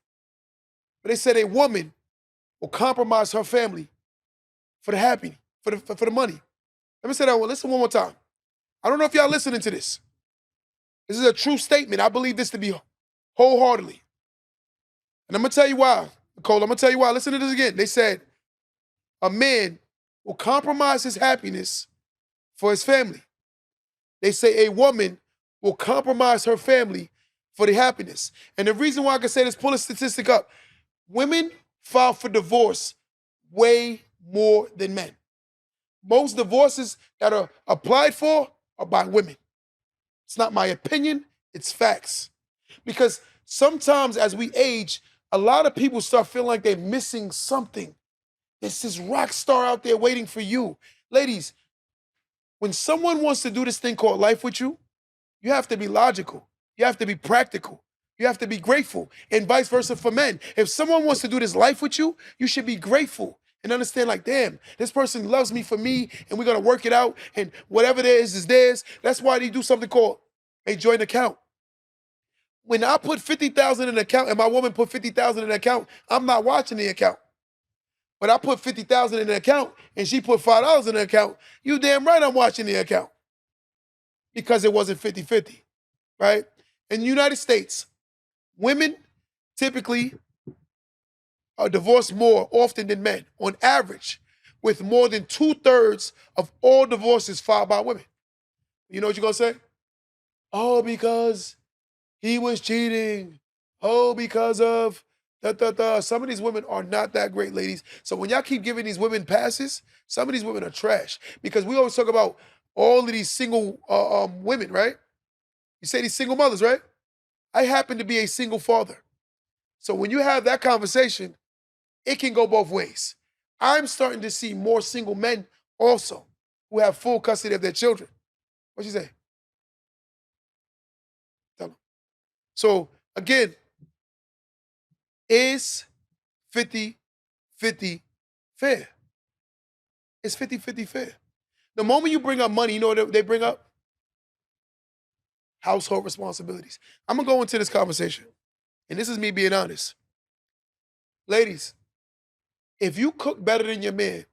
But they said a woman will compromise her family for the happiness, for the money. Let me say that one. Listen one more time. I don't know if y'all listening to this. This is a true statement. I believe this to be wholeheartedly. And I'm going to tell you why. Nicole, I'm going to tell you why. Listen to this again. They said a man will compromise his happiness for his family. They say a woman will compromise her family for the happiness. And the reason why I can say this, pull a statistic up, women file for divorce way more than men. Most divorces that are applied for are by women. It's not my opinion, it's facts. Because sometimes as we age, a lot of people start feeling like they're missing something. There's this rock star out there waiting for you. Ladies, When someone wants to do this thing called life with you, you have to be logical. You have to be practical. You have to be grateful, and vice versa for men. If someone wants to do this life with you, you should be grateful and understand, like, damn, this person loves me for me, and we're gonna work it out, and whatever there is theirs. That's why they do something called a joint account. When I put 50,000 in an account and my woman put 50,000 in an account, I'm not watching the account. But I put 50,000 in an account and she put $5 in the account, you damn right I'm watching the account. Because it wasn't 50-50, right? In the United States, women typically are divorced more often than men, on average, with more than 2/3 of all divorces filed by women. You know what you're gonna say? Oh, because he was cheating. Oh, because of Some of these women are not that great, ladies. So when y'all keep giving these women passes, some of these women are trash. Because we always talk about all of these single women, right? You say these single mothers, right? I happen to be a single father. So when you have that conversation, it can go both ways. I'm starting to see more single men also who have full custody of their children. What you say? Tell them. So again, is 50-50 fair? It's 50-50 fair. The moment you bring up money, you know what they bring up? Household responsibilities. I'm gonna go into this conversation, and this is me being honest. Ladies, if you cook better than your man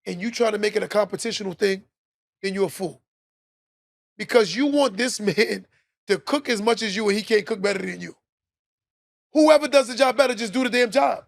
and you try to make it a competitional thing, then you're a fool. Because you want this man to cook as much as you and he can't cook better than you. Whoever does the job better, just do the damn job.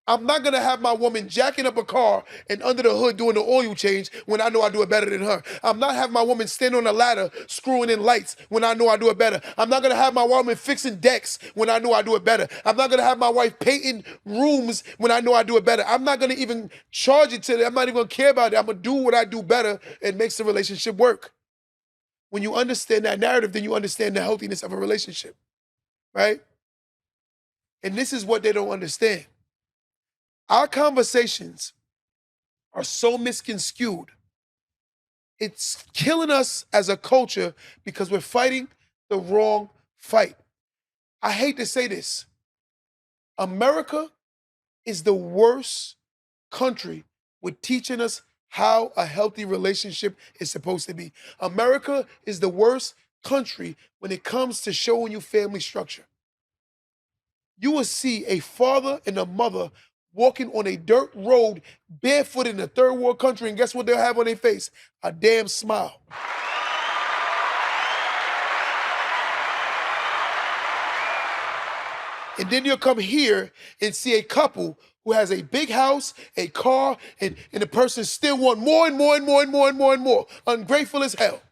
I'm not gonna have my woman jacking up a car and under the hood doing the oil change when I know I do it better than her. I'm not having my woman stand on a ladder screwing in lights when I know I do it better. I'm not gonna have my woman fixing decks when I know I do it better. I'm not gonna have my wife painting rooms when I know I do it better. I'm not gonna even charge it to them. I'm not even gonna care about it. I'm gonna do what I do better and makes the relationship work. When you understand that narrative, then you understand the healthiness of a relationship, right? And this is what they don't understand. Our conversations are so misconstrued. It's killing us as a culture because we're fighting the wrong fight. I hate to say this. America is the worst country with teaching us how a healthy relationship is supposed to be. America is the worst country when it comes to showing you family structure. You will see a father and a mother walking on a dirt road barefoot in a third world country, and guess what they'll have on their face? A damn smile. And then you'll come here and see a couple who has a big house, a car, and the person still want more and more and more and more and more and more. Ungrateful as hell.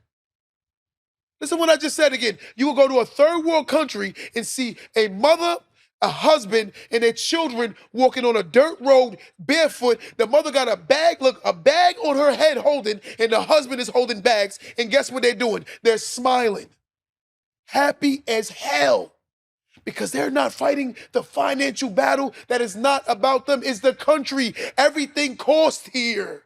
Listen to what I just said again. You will go to a third world country and see a mother, a husband, and their children walking on a dirt road barefoot. The mother got a bag on her head holding, and the husband is holding bags. And guess what they're doing? They're smiling. Happy as hell. Because they're not fighting the financial battle that is not about them. It's the country. Everything costs here.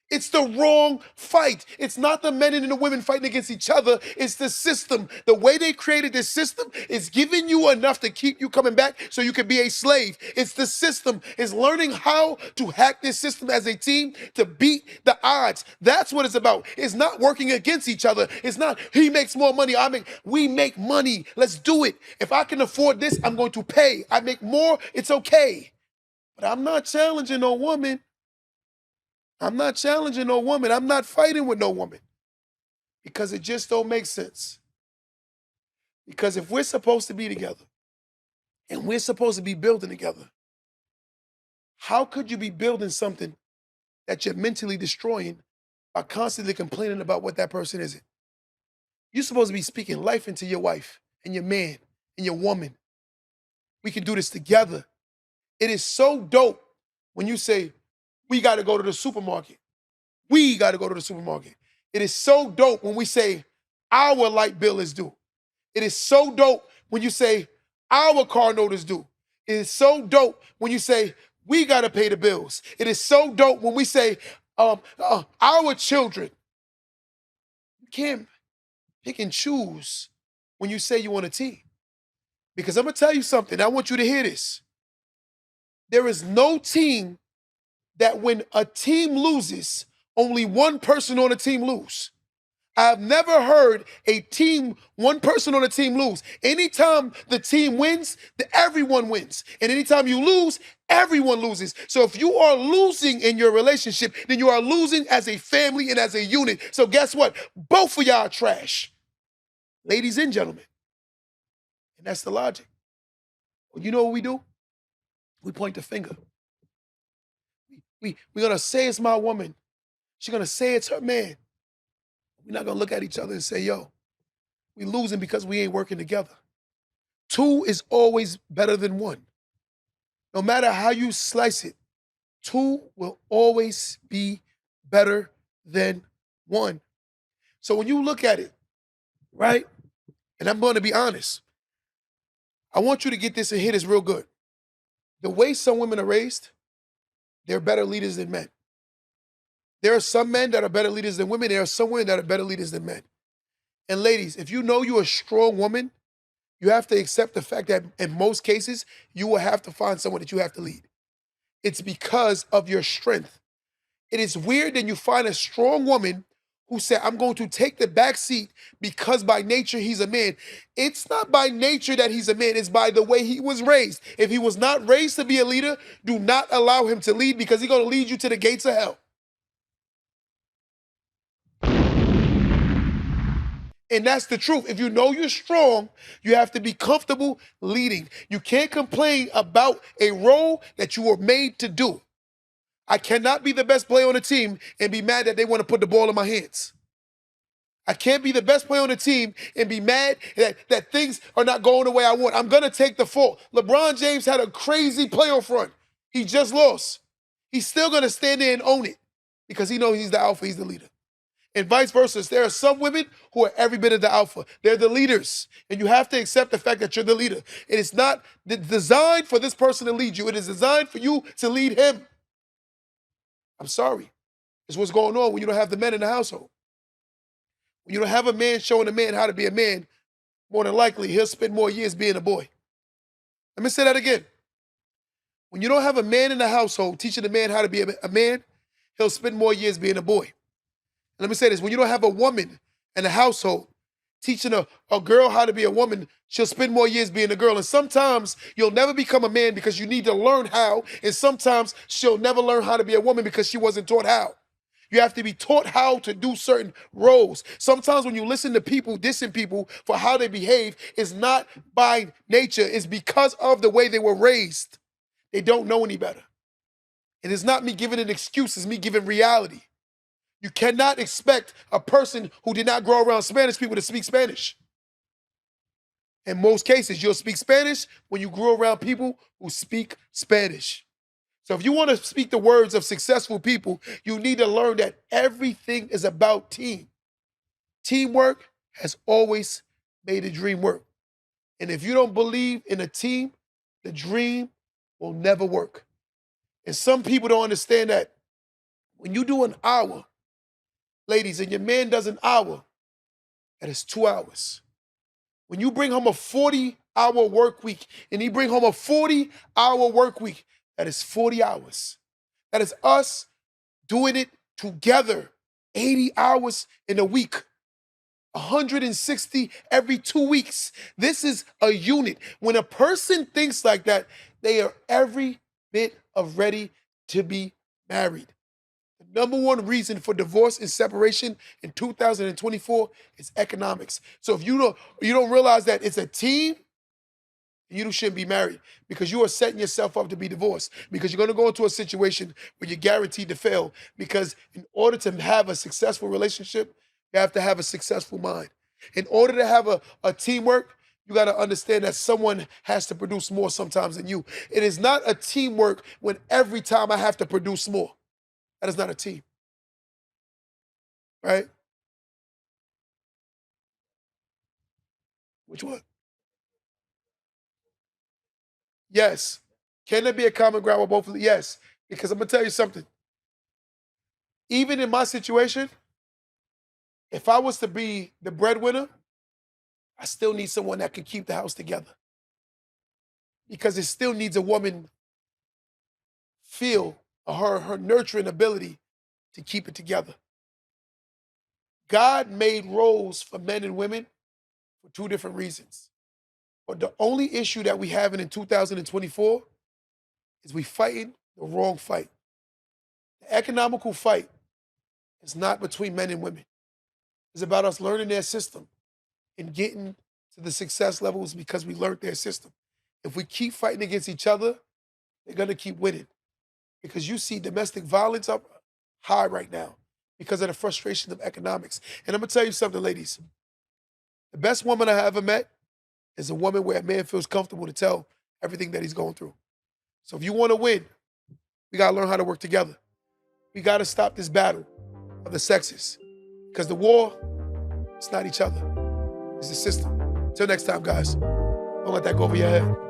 It's the wrong fight. It's not the men and the women fighting against each other. It's the system. The way they created this system is giving you enough to keep you coming back so you can be a slave. It's the system. It's learning how to hack this system as a team to beat the odds. That's what it's about. It's not working against each other. It's not he makes more money. We make money. Let's do it. If I can afford this, I'm going to pay. I make more. It's okay. But I'm not challenging no woman. I'm not challenging no woman. I'm not fighting with no woman because it just don't make sense. Because if we're supposed to be together and we're supposed to be building together, how could you be building something that you're mentally destroying by constantly complaining about what that person isn't? You're supposed to be speaking life into your wife and your man and your woman. We can do this together. It is so dope when you say, we got to go to the supermarket. We got to go to the supermarket. It is so dope when we say our light bill is due. It is so dope when you say our car note is due. It is so dope when you say we got to pay the bills. It is so dope when we say our children You can't pick and choose when you say you want a team. Because I'm gonna tell you something. I want you to hear this. There is no team that when a team loses, only one person on the team lose. I've never heard a team, one person on a team lose. Anytime the team wins, everyone wins. And anytime you lose, everyone loses. So if you are losing in your relationship, then you are losing as a family and as a unit. So guess what? Both of y'all are trash. Ladies and gentlemen. And that's the logic. Well, you know what we do? We point the finger. We're gonna say it's my woman. She's gonna say it's her man. We're not gonna look at each other and say, yo, we losing because we ain't working together. Two is always better than one. No matter how you slice it, two will always be better than one. So when you look at it, right? And I'm going to be honest, I want you to get this and hit this real good. The way some women are raised, they're better leaders than men. There are some men that are better leaders than women. There are some women that are better leaders than men. And ladies, if you know you're a strong woman, you have to accept the fact that in most cases, you will have to find someone that you have to lead. It's because of your strength. It is weird that you find a strong woman who said, I'm going to take the back seat because by nature he's a man. It's not by nature that he's a man, it's by the way he was raised. If he was not raised to be a leader, do not allow him to lead because he's going to lead you to the gates of hell. And that's the truth. If you know you're strong, you have to be comfortable leading. You can't complain about a role that you were made to do. I cannot be the best player on the team and be mad that they want to put the ball in my hands. I can't be the best player on the team and be mad that things are not going the way I want. I'm going to take the fault. LeBron James had a crazy playoff run. He just lost. He's still going to stand there and own it because he knows he's the alpha, he's the leader. And vice versa. There are some women who are every bit of the alpha. They're the leaders. And you have to accept the fact that you're the leader. It is not designed for this person to lead you. It is designed for you to lead him. I'm sorry. It's what's going on when you don't have the men in the household. When you don't have a man showing a man how to be a man, more than likely he'll spend more years being a boy. Let me say that again. When you don't have a man in the household teaching a man how to be a man, he'll spend more years being a boy. Let me say this, when you don't have a woman in the household teaching a girl how to be a woman, she'll spend more years being a girl. And sometimes you'll never become a man because you need to learn how. And sometimes she'll never learn how to be a woman because she wasn't taught how. You have to be taught how to do certain roles. Sometimes when you listen to people dissing people for how they behave, it's not by nature. It's because of the way they were raised. They don't know any better. And it's not me giving an excuse. It's me giving reality. You cannot expect a person who did not grow around Spanish people to speak Spanish. In most cases, you'll speak Spanish when you grew around people who speak Spanish. So if you want to speak the words of successful people, you need to learn that everything is about team. Teamwork has always made a dream work. And if you don't believe in a team, the dream will never work. And some people don't understand that when you do an hour, ladies, and your man does an hour, that is 2 hours. When you bring home a 40-hour work week and he bring home a 40-hour work week, that is 40 hours. That is us doing it together, 80 hours in a week, 160 every 2 weeks. This is a unit. When a person thinks like that, they are every bit of ready to be married. The number one reason for divorce and separation in 2024 is economics. So if you don't realize that it's a team, you shouldn't be married because you are setting yourself up to be divorced because you're going to go into a situation where you're guaranteed to fail because in order to have a successful relationship, you have to have a successful mind. In order to have a teamwork, you got to understand that someone has to produce more sometimes than you. It is not a teamwork when every time I have to produce more. That is not a team. Right? Which one? Yes. Can there be a common ground with both of them? Yes. Because I'm going to tell you something. Even in my situation, If I was to be the breadwinner, I still need someone that can keep the house together because it still needs a woman feel her nurturing ability to keep it together. God made roles for men and women for two different reasons. But the only issue that we have in 2024 is we fighting the wrong fight. The economical fight is not between men and women. It's about us learning their system and getting to the success levels because we learned their system. If we keep fighting against each other, they're gonna keep winning. Because you see domestic violence up high right now because of the frustration of economics. And I'm gonna tell you something, ladies. The best woman I ever met is a woman where a man feels comfortable to tell everything that he's going through. So if you want to win, we gotta learn how to work together. We gotta stop this battle of the sexes. Because the war, it's not each other, it's the system. Till next time, guys. Don't let that go over your head.